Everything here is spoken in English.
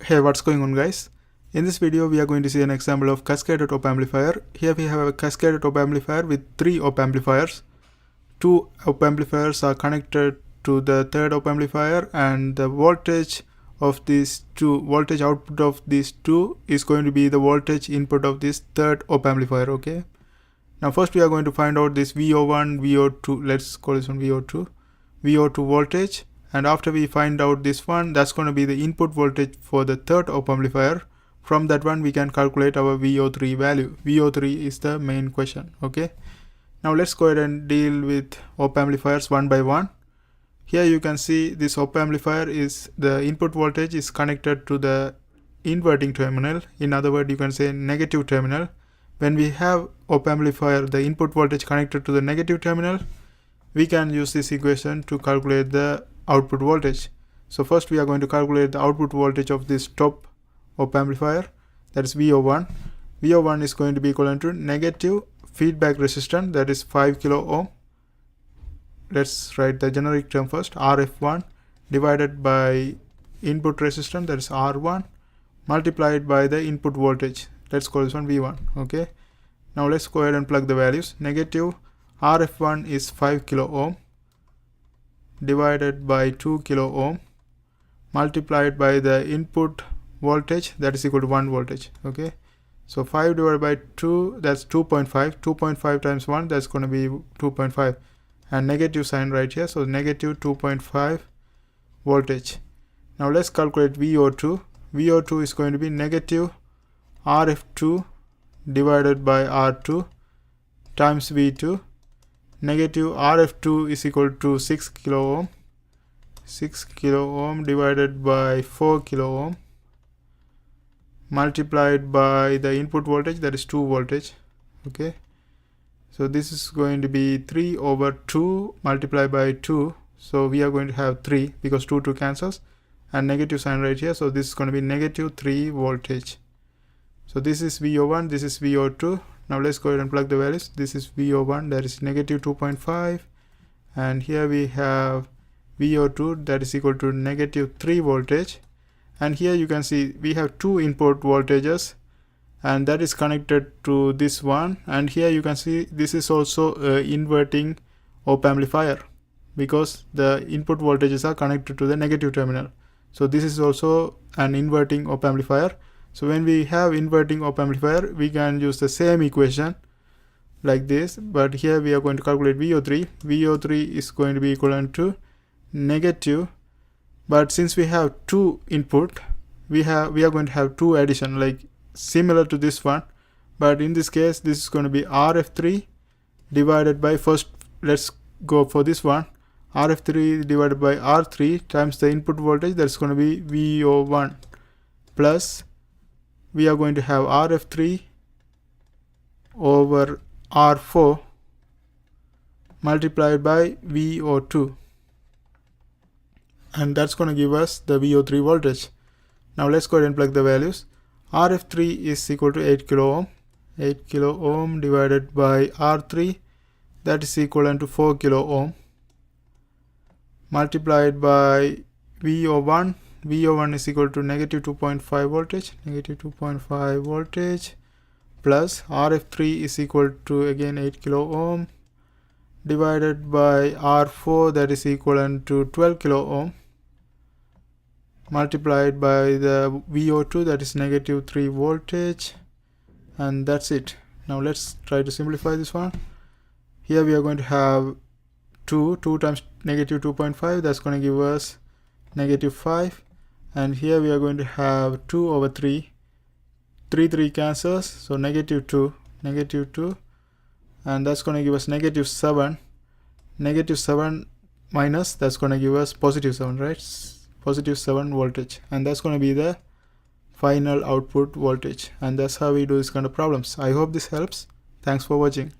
Hey, what's going on, guys? In this video we are going to see an example of cascaded op amplifier. Here we have a cascaded op amplifier with 3 op amplifiers. 2 op amplifiers are connected to the third op amplifier, and the voltage of these two, voltage output of these two is going to be the voltage input of this third op amplifier. Okay, now first we are going to find out this VO1, VO2, let's call this one VO2 voltage. And after we find out this one, that's going to be the input voltage for the third op amplifier. From that one we can calculate our VO3 value. VO3 is the main question. Okay, now let's go ahead and deal with op amplifiers one by one. Here you can see this op amplifier is the input voltage is connected to the inverting terminal. In other words, you can say negative terminal. When we have op amplifier, the input voltage connected to the negative terminal, we can use this equation to calculate the output voltage. So first we are going to calculate the output voltage of this top op amplifier, that is VO1. VO1 is going to be equivalent to negative feedback resistance, that is 5 kilo ohm. Let's write the generic term first, RF1 divided by input resistance, that is R1, multiplied by the input voltage. Let's call this one V1. Okay, now let's go ahead and plug the values. Negative RF1 is 5 kilo ohm divided by 2 kilo ohm multiplied by the input voltage, that is equal to 1 voltage. Okay, so 5 divided by 2, that's 2.5. 2.5 times 1, that's going to be 2.5, and negative sign right here, so negative 2.5 voltage. Now let's calculate VO2. VO2 is going to be negative RF2 divided by R2 times V2. Negative RF2 is equal to 6 kilo ohm. 6 kilo ohm divided by 4 kilo ohm multiplied by the input voltage, that is 2 voltage. Okay, so this is going to be 3 over 2 multiplied by 2. So we are going to have 3 because 2 cancels, and negative sign right here. So this is going to be negative 3 voltage. So this is VO1, this is VO2. Now let's go ahead and plug the values. This is VO1, that is negative 2.5, and here we have VO2, that is equal to negative 3 voltage. And here you can see we have 2 input voltages, and that is connected to this one. And here you can see this is also inverting op amplifier because the input voltages are connected to the negative terminal. So this is also an inverting op amplifier. So when we have inverting op amplifier, we can use the same equation like this, but here we are going to calculate VO3. VO3 is going to be equivalent to negative, but since we have 2 input, we are going to have 2 addition, like similar to this one, but in this case this is going to be RF3 divided by, first let's go for this one, RF3 divided by R3 times the input voltage, that's going to be VO1, plus we are going to have RF3 over R4 multiplied by VO2, and that's going to give us the VO3 voltage. Now let's go ahead and plug the values. RF3 is equal to 8 kilo ohm. 8 kilo ohm divided by R3, that is equivalent to 4 kilo ohm multiplied by VO1. VO1 is equal to negative 2.5 voltage, negative 2.5 voltage, plus RF3 is equal to again 8 kilo ohm divided by R4, that is equivalent to 12 kilo ohm multiplied by the VO2, that is negative 3 voltage, and that's it. Now let's try to simplify this one. Here we are going to have 2 times negative 2.5, that's going to give us negative 5, and here we are going to have 2 over 3. 3 cancels, so negative 2, and that's going to give us negative 7. Negative 7 minus, that's going to give us positive 7, right? Positive 7 voltage, and that's going to be the final output voltage. And that's how we do this kind of problems. I hope this helps. Thanks for watching.